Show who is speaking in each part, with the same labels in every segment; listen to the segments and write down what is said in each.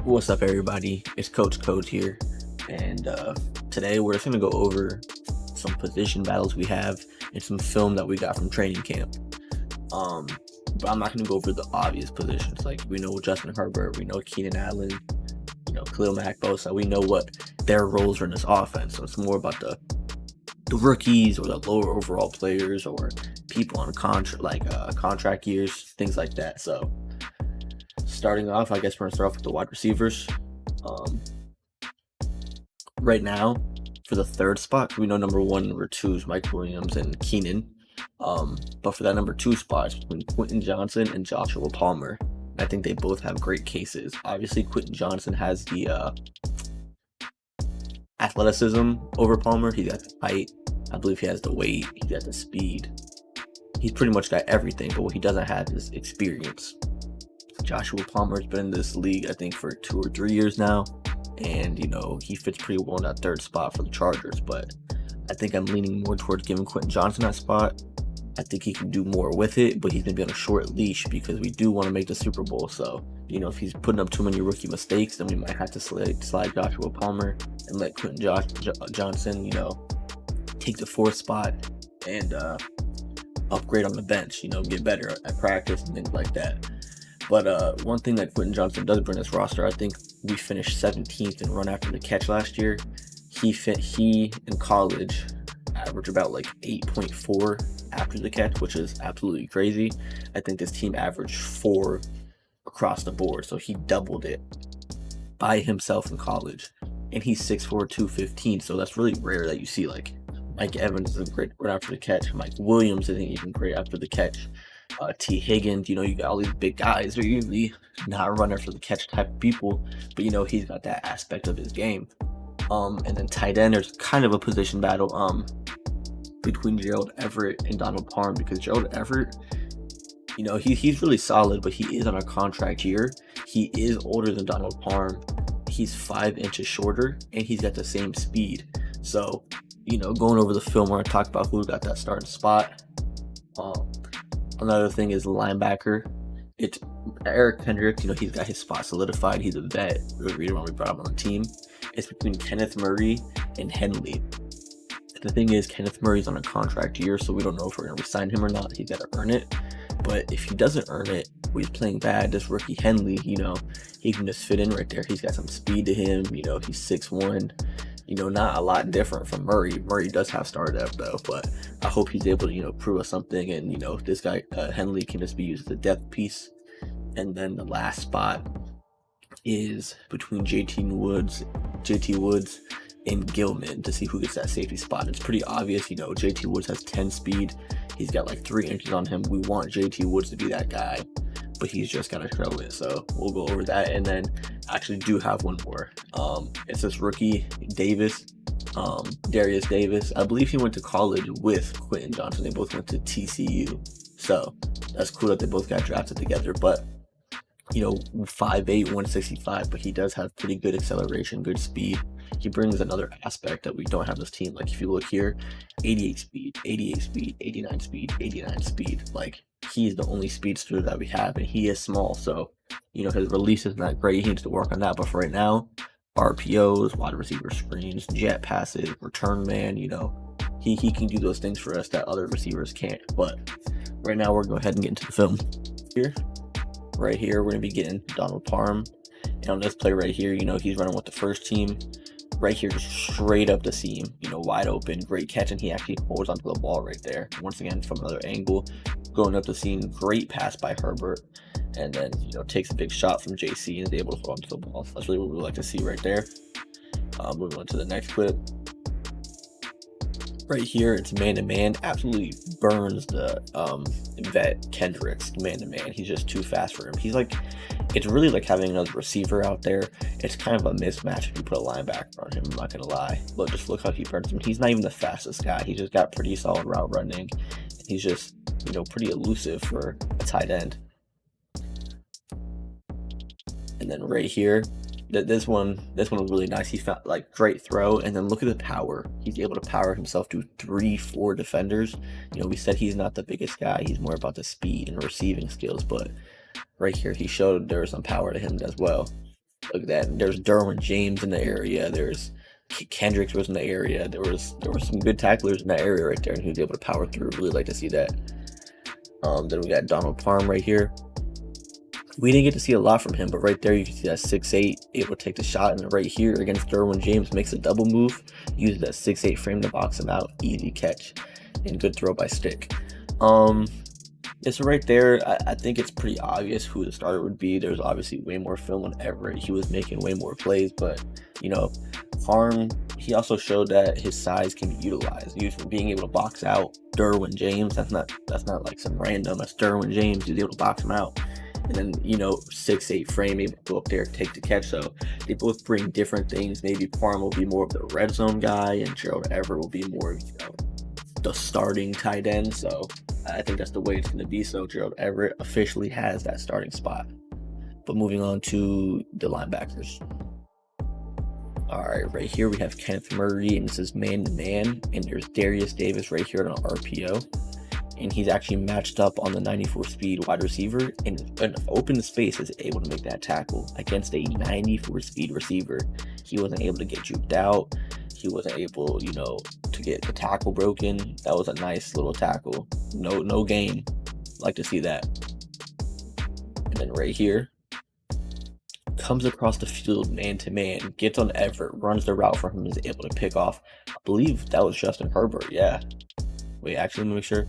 Speaker 1: What's up, everybody? It's Coach Code here, and today we're just gonna go over some position battles we have and some film that we got from training camp. But I'm not gonna go over the obvious positions. Like, we know Justin Herbert, we know Keenan Allen, Khalil Mack, Bosa. We know what their roles are in this offense. So it's more about the rookies or the lower overall players or people on contract years, things like that. So starting off, I guess we're gonna start off with the wide receivers. Right now, for the third spot, we know number one and number two is Mike Williams and Keenan. But for that number two spot, it's between Quentin Johnson and Joshua Palmer. I think they both have great cases. Obviously, Quentin Johnson has the athleticism over Palmer. He's got the height. I believe he has the weight. He's got the speed. He's pretty much got everything, but what he doesn't have is experience. Joshua Palmer's been in this league, I think, for 2 or 3 years now, and he fits pretty well in that third spot for the Chargers. But I think I'm leaning more towards giving Quentin Johnson that spot. I think he can do more with it, but he's gonna be on a short leash because we do want to make the Super Bowl. So if he's putting up too many rookie mistakes, then we might have to slide Joshua Palmer and let Quentin Johnson take the fourth spot and upgrade on the bench. Get better at practice and things like that. But one thing that Quentin Johnson does bring this roster, I think we finished 17th in run after the catch last year. He in college averaged about like 8.4 after the catch, which is absolutely crazy. I think this team averaged 4 across the board, so he doubled it by himself in college. And he's 6'4", 215, so that's really rare that you see. Like, Mike Evans is a great run after the catch. Mike Williams isn't even great after the catch. T. Higgins, you got all these big guys. They're usually not run after the catch type of people, but he's got that aspect of his game. And then tight end, there's kind of a position battle between Gerald Everett and Donald Parham, because Gerald Everett, he's really solid, but he is on a contract year. He is older than Donald Parham. He's 5 inches shorter, and he's got the same speed. So, going over the film where I talk about who got that starting spot. Another thing is linebacker. It's Eric Kendricks. He's got his spot solidified. He's a vet. We brought him on the team. It's between Kenneth Murray and Henley. The thing is, Kenneth Murray's on a contract year, so we don't know if we're going to resign him or not. He's got to earn it. But if he doesn't earn it, or he's playing bad, this rookie Henley, he can just fit in right there. He's got some speed to him. He's 6'1". Not a lot different from Murray. Murray does have star depth though, but I hope he's able to, prove us something. And, this guy, Henley, can just be used as a depth piece. And then the last spot is between JT Woods and Gilman to see who gets that safety spot. It's pretty obvious, JT Woods has 10 speed. He's got like 3 inches on him. We want JT Woods to be that guy, but he's just got to show it. So we'll go over that. And then I actually do have one more. It's this rookie Davis, Darius Davis. I believe he went to college with Quentin Johnson. They both went to TCU. So that's cool that they both got drafted together. But 5'8", 165, but he does have pretty good acceleration, good speed. He brings another aspect that we don't have this team. Like, if you look here, 88 speed, 89 speed, 89 speed. Like, he's the only speedster that we have, and he is small. So, his release is not great. He needs to work on that. But for right now, RPOs, wide receiver screens, jet passes, return man, he can do those things for us that other receivers can't. But right now, we're going to go ahead and get into the film here. Right here, we're going to be getting Donald Parham. And on this play right here, he's running with the first team. Right here, just straight up the seam, wide open, great catch, and he actually holds onto the ball right there. Once again, from another angle, going up the seam, great pass by Herbert, and then, takes a big shot from JC and is able to hold onto the ball. So that's really what we like to see right there. Moving on to the next clip. Right here, it's man-to-man, absolutely burns the vet Kendricks man-to-man. He's just too fast for him. It's really like having another receiver out there. It's kind of a mismatch if you put a linebacker on him, I'm not going to lie. But just look how he burns him. He's not even the fastest guy. He just got pretty solid route running. He's just, pretty elusive for a tight end. And then right here, this one was really nice. He found great throw, and then look at the power. He's able to power himself to 3-4 defenders. We said he's not the biggest guy. He's more about the speed and receiving skills, but right here he showed there was some power to him as well. Look at that. There's Derwin James in the area. There's Kendricks was in the area. There were some good tacklers in that area right there, and he was able to power through. Really like to see that. Then we got Donald Parham right here. We didn't get to see a lot from him, but right there you can see that 6'8", able to take the shot, and right here against Derwin James makes a double move, uses that 6'8" frame to box him out, easy catch, and good throw by Stick. Yeah, so right there, I think it's pretty obvious who the starter would be. There's obviously way more film on Everett. He was making way more plays, but Parham, he also showed that his size can be utilized. Being able to box out Derwin James, that's not like some random. That's Derwin James. He's able to box him out. And then 6'8" frame, able to go up there, take the catch. So they both bring different things. Maybe Parham will be more of the red zone guy, and Gerald Everett will be more of the starting tight end. So I think that's the way it's going to be. So Gerald Everett officially has that starting spot. But moving on to the linebackers. All right, right here we have Kenneth Murray, and this is man-to-man. And there's Darius Davis right here on an RPO. And he's actually matched up on the 94 speed wide receiver, and in open space is able to make that tackle against a 94 speed receiver. He wasn't able to get juked out. He wasn't able, to get the tackle broken. That was a nice little tackle. No gain. Like to see that. And then right here, comes across the field man to man, gets on Everett, runs the route for him, is able to pick off. I believe that was Justin Herbert. Yeah. Wait, actually, let me make sure.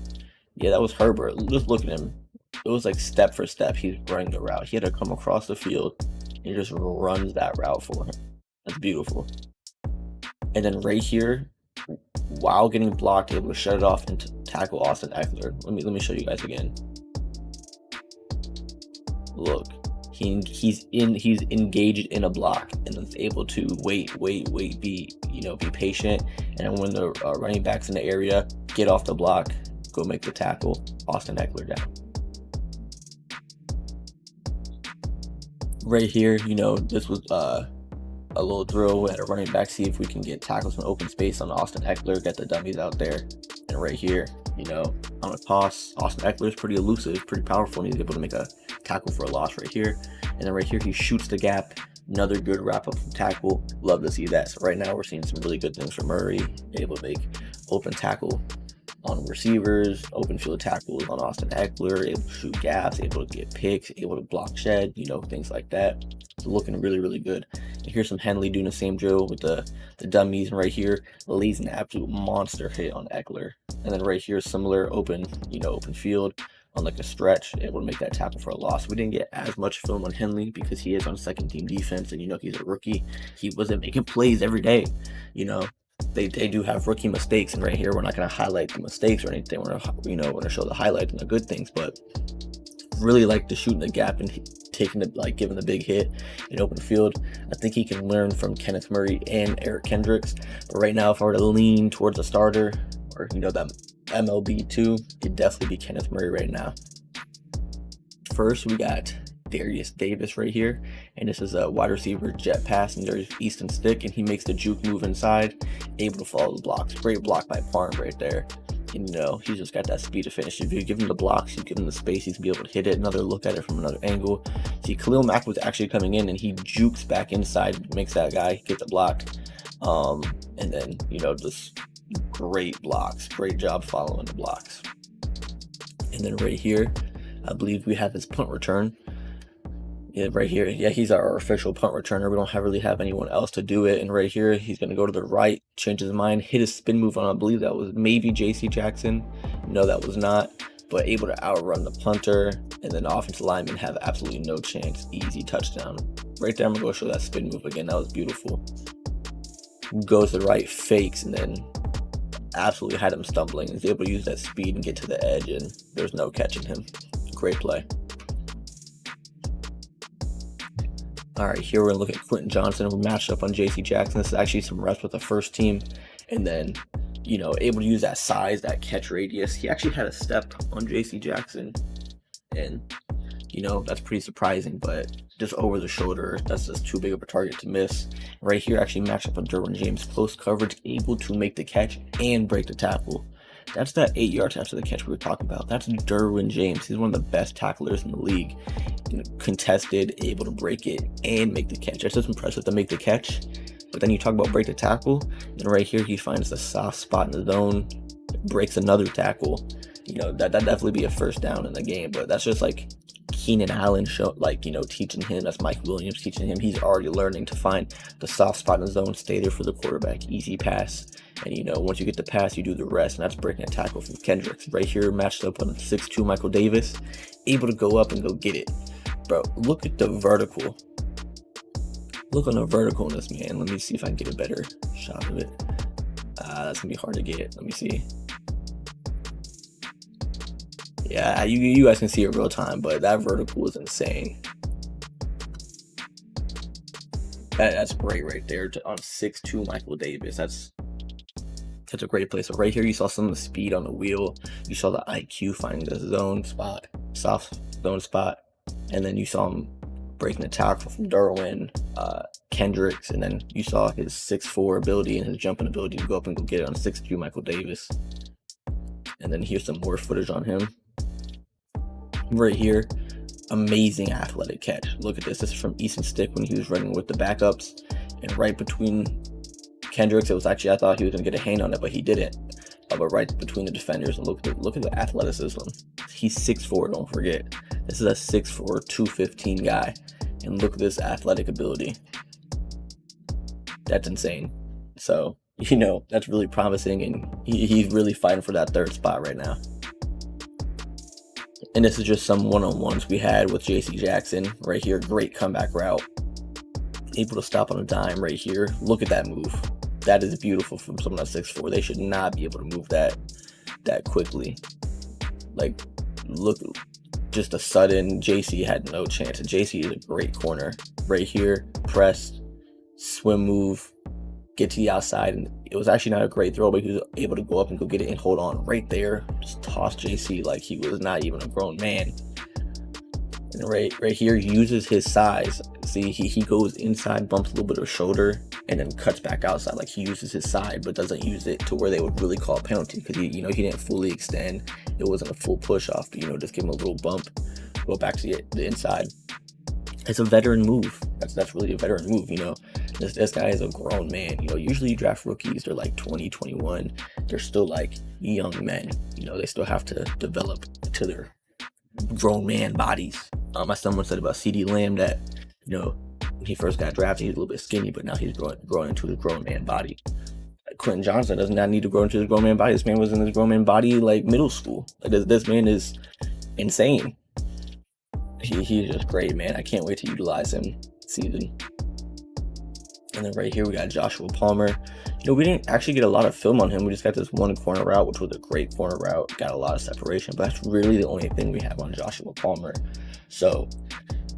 Speaker 1: Yeah, that was Herbert. Just look at him. It was like step for step. He's running the route. He had to come across the field and just runs that route for him. That's beautiful. And then right here, while getting blocked, able to shut it off and tackle Austin Eckler. Let me show you guys again. Look, he's engaged in a block and is able to wait, be patient. And when the running back's in the area, get off the block, go make the tackle, Austin Eckler down. Right here, this was a little drill at a running back, see if we can get tackles in open space on Austin Eckler, get the dummies out there. And right here, on a toss, Austin Eckler is pretty elusive, pretty powerful, and he's able to make a tackle for a loss right here. And then right here, he shoots the gap. Another good wrap-up from tackle. Love to see that. So right now, we're seeing some really good things from Murray, able to make open tackle on receivers, open field tackles on Austin Eckler, able to shoot gaps, able to get picks, able to block shed, things like that. So looking really, really good. And here's some Henley doing the same drill with the dummies. And right here, lays an absolute monster hit on Eckler. And then right here, similar open field on like a stretch, able to make that tackle for a loss. We didn't get as much film on Henley because he is on second team defense, and he's a rookie. He wasn't making plays every day. They do have rookie mistakes, and right here we're not going to highlight the mistakes or anything. We're gonna show the highlights and the good things, but really like the shooting the gap and giving the big hit in open field. I think he can learn from Kenneth Murray and Eric Kendricks. But right now, if I were to lean towards a starter or that MLB2, it'd definitely be Kenneth Murray right now. First, we got Darius Davis right here, and this is a wide receiver jet pass, and there's Easton Stick, and he makes the juke move inside, able to follow the blocks. Great block by Parham right there. And he's just got that speed to finish. If you give him the blocks, you give him the space, he's gonna be able to hit it. Another look at it from another angle. See, Khalil Mack was actually coming in, and he jukes back inside, makes that guy get the block. And then just great blocks. Great job following the blocks. And then right here, I believe we have his punt return. Yeah, right here. Yeah, he's our official punt returner. We don't really have anyone else to do it. And right here, he's going to go to the right, change his mind, hit his spin move on, I believe that was maybe J.C. Jackson. No, that was not. But able to outrun the punter, and then offensive linemen have absolutely no chance. Easy touchdown. Right there, I'm going to go show that spin move again. That was beautiful. Goes to the right, fakes, and then absolutely had him stumbling. He's able to use that speed and get to the edge, and there's no catching him. Great play. All right, here we're going to look at Quentin Johnson. We're matched up on J.C. Jackson. This is actually some reps with the first team. And then, able to use that size, that catch radius. He actually had a step on J.C. Jackson. And, that's pretty surprising. But just over the shoulder, that's just too big of a target to miss. Right here, actually matched up on Derwin James. Close coverage, able to make the catch and break the tackle. That's that 8 yards after the catch we were talking about. That's Derwin James. He's one of the best tacklers in the league. Contested, able to break it and make the catch. That's just impressive to make the catch. But then you talk about break the tackle, and right here he finds the soft spot in the zone, breaks another tackle. That definitely be a first down in the game. But that's just like Keenan Allen teaching him. That's Mike Williams teaching him. He's already learning to find the soft spot in the zone, stay there for the quarterback, easy pass. And once you get the pass, you do the rest, and that's breaking a tackle from Kendricks. Right here, matched up on 6'2" Michael Davis, able to go up and go get it. Bro, look at the vertical. Look on the vertical in this, man. Let me see if I can get a better shot of it. That's gonna be hard to get. Let me see. Yeah, you guys can see it real time, but that vertical is insane. That's great right there on 6'2" Michael Davis. That's a great play. So right here, you saw some of the speed on the wheel. You saw the IQ finding the zone spot, soft zone spot, and then you saw him breaking the tackle from Derwin, Kendricks, and then you saw his 6'4" ability and his jumping ability to go up and go get it on 6'2" Michael Davis. And then here's some more footage on him. Right here, amazing athletic catch. Look at this. This is from Easton Stick when he was running with the backups, and right between Kendricks, it was actually, I thought he was gonna get a hand on it, but he didn't. But right between the defenders, and look at the athleticism. He's 6'4", don't forget. This is a 6'4", 215 guy, and look at this athletic ability. That's insane. So that's really promising, and he's really fighting for that third spot right now. And this is just some one-on-ones we had with J.C. Jackson right here. Great comeback route. Able to stop on a dime right here. Look at that move. That is beautiful from someone that's 6'4". They should not be able to move that quickly. Like, look, just a sudden, JC had no chance. And JC is a great corner. Right here, press, swim move, get to the outside. And it was actually not a great throw, but he was able to go up and go get it and hold on right there. Just toss JC like he was not even a grown man. And right here, he uses his size. See, he goes inside, bumps a little bit of shoulder, and then cuts back outside. Like, he uses his side, but doesn't use it to where they would really call a penalty, because he didn't fully extend. It wasn't a full push off, but just give him a little bump, go back to the inside. It's a veteran move. That's really a veteran move. This guy is a grown man. Usually you draft rookies, they're like 20, 21. They're still like young men. They still have to develop to their grown man bodies. As someone said about CeeDee Lamb, that when he first got drafted, he was a little bit skinny, but now he's growing into his grown man body. Quentin Johnson does not need to grow into his grown man body. This man was in his grown man body like middle school. Like, this man is insane. He's just great, man. I can't wait to utilize him this season. And then right here we got Joshua Palmer. We didn't actually get a lot of film on him. We just got this one corner route, which was a great corner route. Got a lot of separation, but that's really the only thing we have on Joshua Palmer. So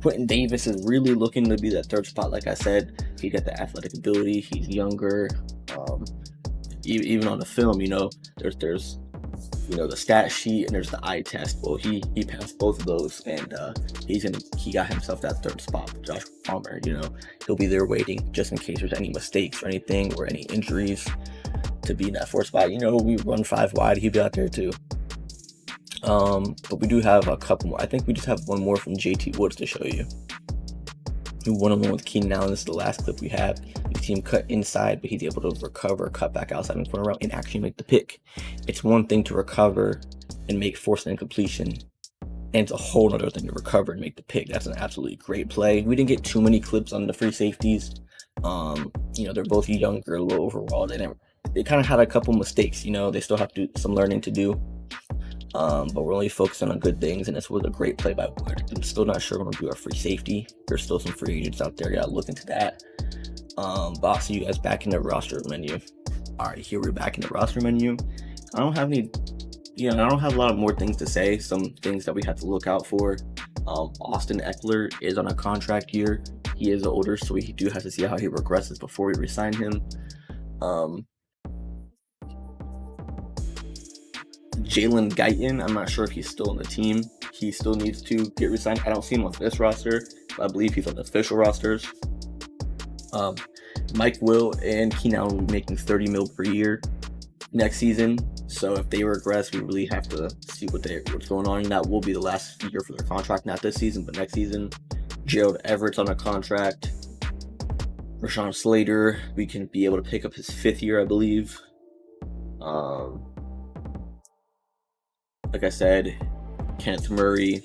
Speaker 1: Quentin Davis is really looking to be that third spot. Like I said, he got the athletic ability. He's younger. Even on the film, there's the stat sheet and there's the eye test. Well, he passed both of those, and he got himself that third spot. Joshua Palmer, he'll be there waiting just in case there's any mistakes or anything or any injuries to be in that fourth spot. We run 5 wide, he'll be out there too. But we do have a couple more. I think we just have one more from JT Woods to show you. One-on-one with Keenan Allen. This is the last clip we have. You see him cut inside, but he's able to recover, cut back outside in the corner route, and actually make the pick. It's one thing to recover and force an incompletion, and it's a whole other thing to recover and make the pick. That's an absolutely great play. We didn't get too many clips on the free safeties. They're both younger, a little overall. They kind of had a couple mistakes. They still have to do some learning to do. But we're only focusing on good things, and this was a great play by Wood. I'm still not sure we're going to do our free safety. There's still some free agents out there. Gotta look into that. But I'll see you guys back in the roster menu. All right, here we're back in the roster menu. I don't have a lot of more things to say. Some things that we have to look out for. Austin Eckler is on a contract year. He is older, so we do have to see how he progresses before we resign him. Jalen Guyton, I'm not sure if he's still on the team. He still needs to get re-signed. I don't see him on this roster, but I believe he's on the official rosters. Mike Will and Keenan Allen will be making $30 million per year. next season. So if they regress, we really have to see what's going on. And that will be the last year for their contract, not this season, but next season. Gerald Everett's on a contract. Rashawn Slater, we can be able to pick up his 5th year, I believe. Like I said, Kenneth Murray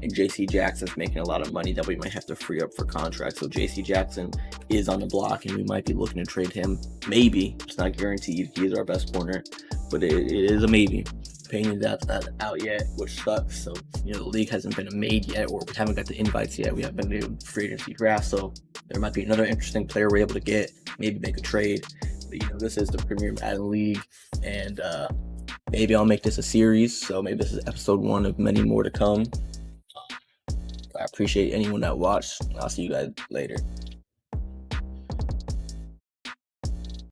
Speaker 1: and JC Jackson's making a lot of money that we might have to free up for contracts. So JC Jackson is on the block, and we might be looking to trade him. Maybe. It's not guaranteed. He is our best corner, but it is a maybe. Payne that's not out yet, which sucks. So, the league hasn't been made yet, or we haven't got the invites yet. We haven't been doing free agency draft, so there might be another interesting player we're able to get, maybe make a trade. But, this is the Premier Madden League, and maybe I'll make this a series. So maybe this is episode 1 of many more to come. I appreciate anyone that watched. I'll see you guys later.